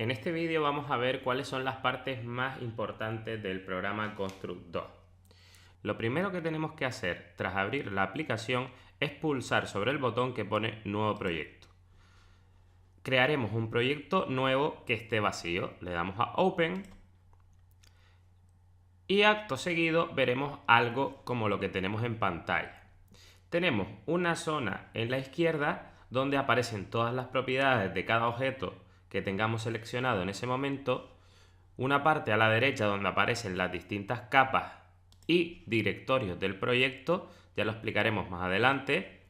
En este vídeo vamos a ver cuáles son las partes más importantes del programa Construct 2. Lo primero que tenemos que hacer tras abrir la aplicación es pulsar sobre el botón que pone Nuevo proyecto. Crearemos un proyecto nuevo que esté vacío. Le damos a Open y acto seguido veremos algo como lo que tenemos en pantalla. Tenemos una zona en la izquierda donde aparecen todas las propiedades de cada objeto que tengamos seleccionado en ese momento, una parte a la derecha donde aparecen las distintas capas y directorios del proyecto, ya lo explicaremos más adelante,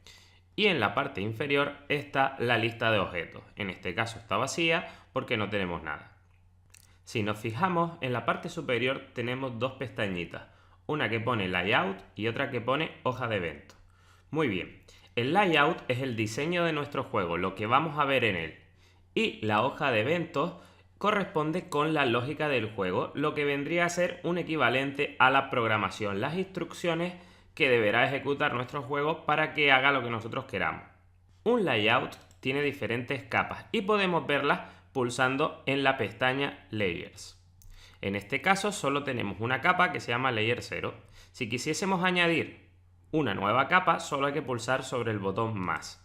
y en la parte inferior está la lista de objetos. En este caso está vacía porque no tenemos nada. Si nos fijamos, en la parte superior tenemos dos pestañitas, una que pone Layout y otra que pone Hoja de eventos. Muy bien, el Layout es el diseño de nuestro juego, lo que vamos a ver en él. Y la hoja de eventos corresponde con la lógica del juego, lo que vendría a ser un equivalente a la programación, las instrucciones que deberá ejecutar nuestro juego para que haga lo que nosotros queramos. Un layout tiene diferentes capas y podemos verlas pulsando en la pestaña Layers. En este caso solo tenemos una capa que se llama Layer 0. Si quisiésemos añadir una nueva capa, solo hay que pulsar sobre el botón más.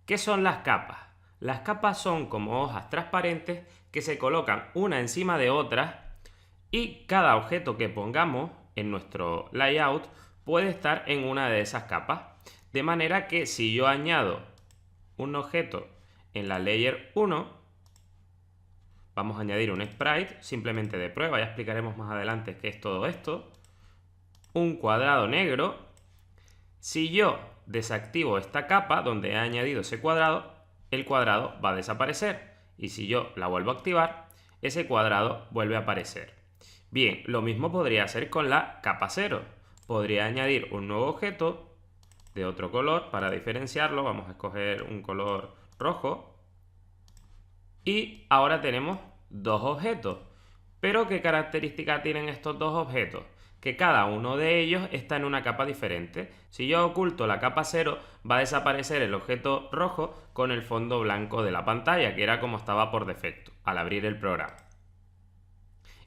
¿Qué son las capas? Las capas son como hojas transparentes que se colocan una encima de otra y cada objeto que pongamos en nuestro layout puede estar en una de esas capas. De manera que si yo añado un objeto en la layer 1, vamos a añadir un sprite simplemente de prueba, ya explicaremos más adelante qué es todo esto, un cuadrado negro. Si yo desactivo esta capa donde he añadido ese cuadrado, el cuadrado va a desaparecer. Y si yo la vuelvo a activar, ese cuadrado vuelve a aparecer. Bien, lo mismo podría hacer con la capa 0. Podría añadir un nuevo objeto de otro color para diferenciarlo. Vamos a escoger un color rojo. Y ahora tenemos dos objetos. ¿Pero qué características tienen estos dos objetos? Que cada uno de ellos está en una capa diferente. Si yo oculto la capa 0, va a desaparecer el objeto rojo con el fondo blanco de la pantalla, que era como estaba por defecto al abrir el programa.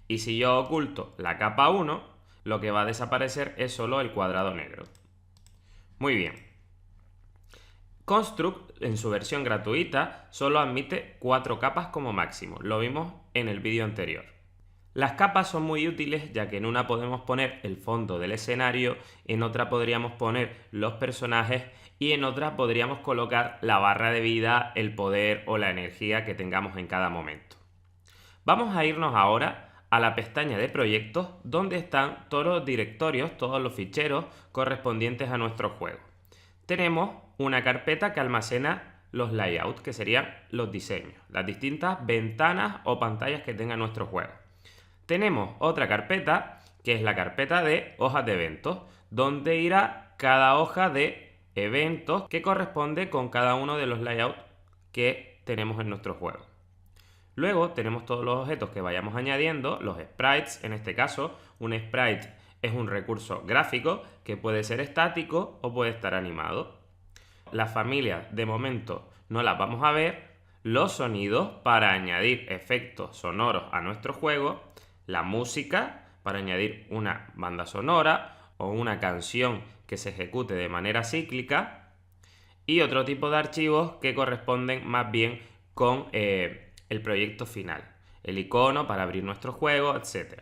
Y si yo oculto la capa 1, lo que va a desaparecer es solo el cuadrado negro. Muy bien. Construct, en su versión gratuita, solo admite 4 capas como máximo. Lo vimos en el vídeo anterior. Las capas son muy útiles ya que en una podemos poner el fondo del escenario, en otra podríamos poner los personajes y en otra podríamos colocar la barra de vida, el poder o la energía que tengamos en cada momento. Vamos a irnos ahora a la pestaña de proyectos donde están todos los directorios, todos los ficheros correspondientes a nuestro juego. Tenemos una carpeta que almacena los layouts, que serían los diseños, las distintas ventanas o pantallas que tenga nuestro juego. Tenemos otra carpeta, que es la carpeta de hojas de eventos, donde irá cada hoja de eventos que corresponde con cada uno de los layouts que tenemos en nuestro juego. Luego tenemos todos los objetos que vayamos añadiendo, los sprites. En este caso, un sprite es un recurso gráfico que puede ser estático o puede estar animado. Las familias, de momento, no las vamos a ver. Los sonidos para añadir efectos sonoros a nuestro juego. La música para añadir una banda sonora o una canción que se ejecute de manera cíclica, y otro tipo de archivos que corresponden más bien con el proyecto final, el icono para abrir nuestro juego, etc.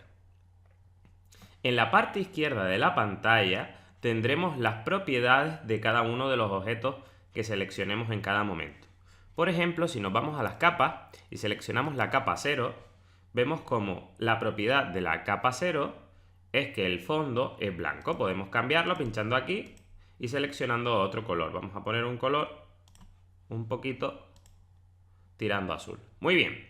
En la parte izquierda de la pantalla tendremos las propiedades de cada uno de los objetos que seleccionemos en cada momento. Por ejemplo, si nos vamos a las capas y seleccionamos la capa 0, vemos como la propiedad de la capa 0 es que el fondo es blanco. Podemos cambiarlo pinchando aquí y seleccionando otro color. Vamos a poner un color un poquito tirando azul. Muy bien.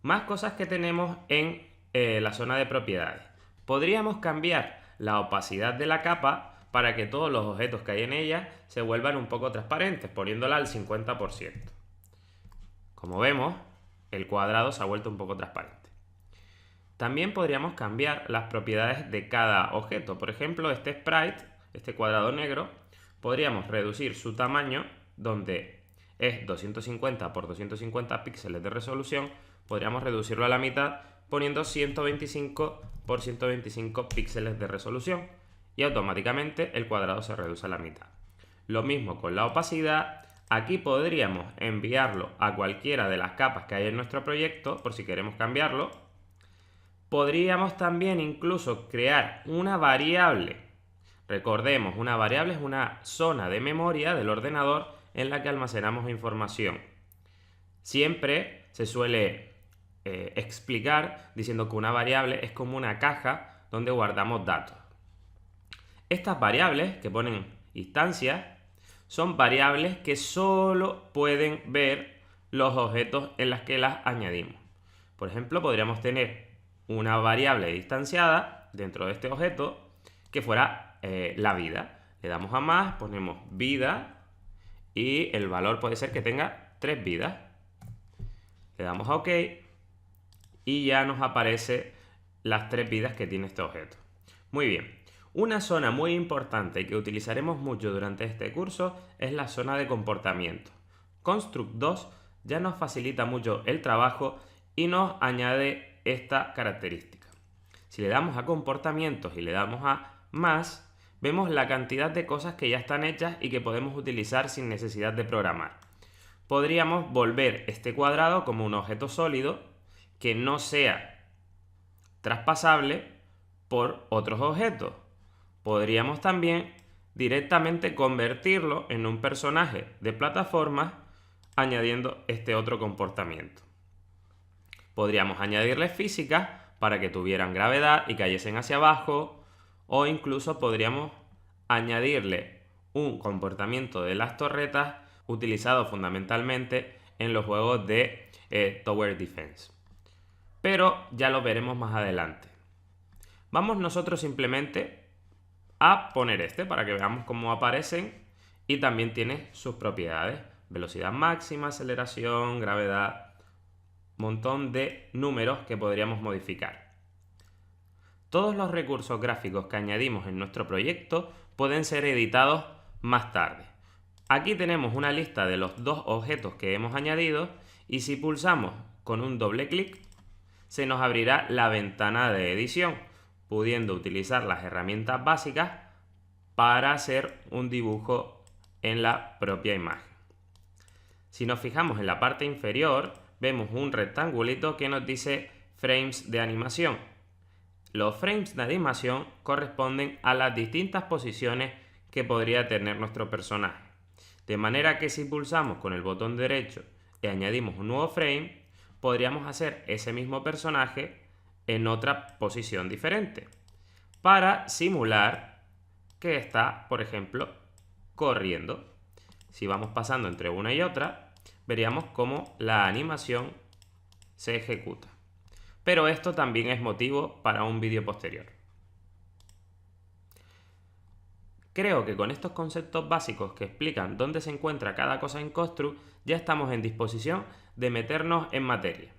Más cosas que tenemos en la zona de propiedades. Podríamos cambiar la opacidad de la capa para que todos los objetos que hay en ella se vuelvan un poco transparentes, poniéndola al 50%. Como vemos, el cuadrado se ha vuelto un poco transparente. También podríamos cambiar las propiedades de cada objeto. Por ejemplo, este sprite, este cuadrado negro, podríamos reducir su tamaño, donde es 250 por 250 píxeles de resolución, podríamos reducirlo a la mitad poniendo 125 por 125 píxeles de resolución y automáticamente el cuadrado se reduce a la mitad. Lo mismo con la opacidad. Aquí podríamos enviarlo a cualquiera de las capas que hay en nuestro proyecto por si queremos cambiarlo. Podríamos también incluso crear una variable. Recordemos, una variable es una zona de memoria del ordenador en la que almacenamos información. Siempre se suele explicar diciendo que una variable es como una caja donde guardamos datos. Estas variables que ponen instancias son variables que solo pueden ver los objetos en las que las añadimos. Por ejemplo, podríamos tener una variable distanciada dentro de este objeto que fuera la vida. Le damos a más, ponemos vida y el valor puede ser que tenga 3 vidas. Le damos a OK y ya nos aparece las 3 vidas que tiene este objeto. Muy bien. Una zona muy importante y que utilizaremos mucho durante este curso es la zona de comportamiento. Construct 2 ya nos facilita mucho el trabajo y nos añade esta característica. Si le damos a comportamientos y le damos a más, vemos la cantidad de cosas que ya están hechas y que podemos utilizar sin necesidad de programar. Podríamos volver este cuadrado como un objeto sólido que no sea traspasable por otros objetos. Podríamos también directamente convertirlo en un personaje de plataformas añadiendo este otro comportamiento. Podríamos añadirles físicas para que tuvieran gravedad y cayesen hacia abajo, o incluso podríamos añadirle un comportamiento de las torretas utilizado fundamentalmente en los juegos de Tower Defense. Pero ya lo veremos más adelante. Vamos nosotros simplemente a poner este para que veamos cómo aparecen y también tiene sus propiedades. Velocidad máxima, aceleración, gravedad, montón de números que podríamos modificar. Todos los recursos gráficos que añadimos en nuestro proyecto pueden ser editados más tarde. Aquí tenemos una lista de los 2 objetos que hemos añadido y si pulsamos con un doble clic se nos abrirá la ventana de edición, pudiendo utilizar las herramientas básicas para hacer un dibujo en la propia imagen. Si nos fijamos en la parte inferior, vemos un rectangulito que nos dice frames de animación. Los frames de animación corresponden a las distintas posiciones que podría tener nuestro personaje. De manera que si pulsamos con el botón derecho y añadimos un nuevo frame, podríamos hacer ese mismo personaje en otra posición diferente para simular que está, por ejemplo, corriendo. Si vamos pasando entre una y otra, veríamos cómo la animación se ejecuta. Pero esto también es motivo para un vídeo posterior. Creo que con estos conceptos básicos que explican dónde se encuentra cada cosa en Construct, ya estamos en disposición de meternos en materia.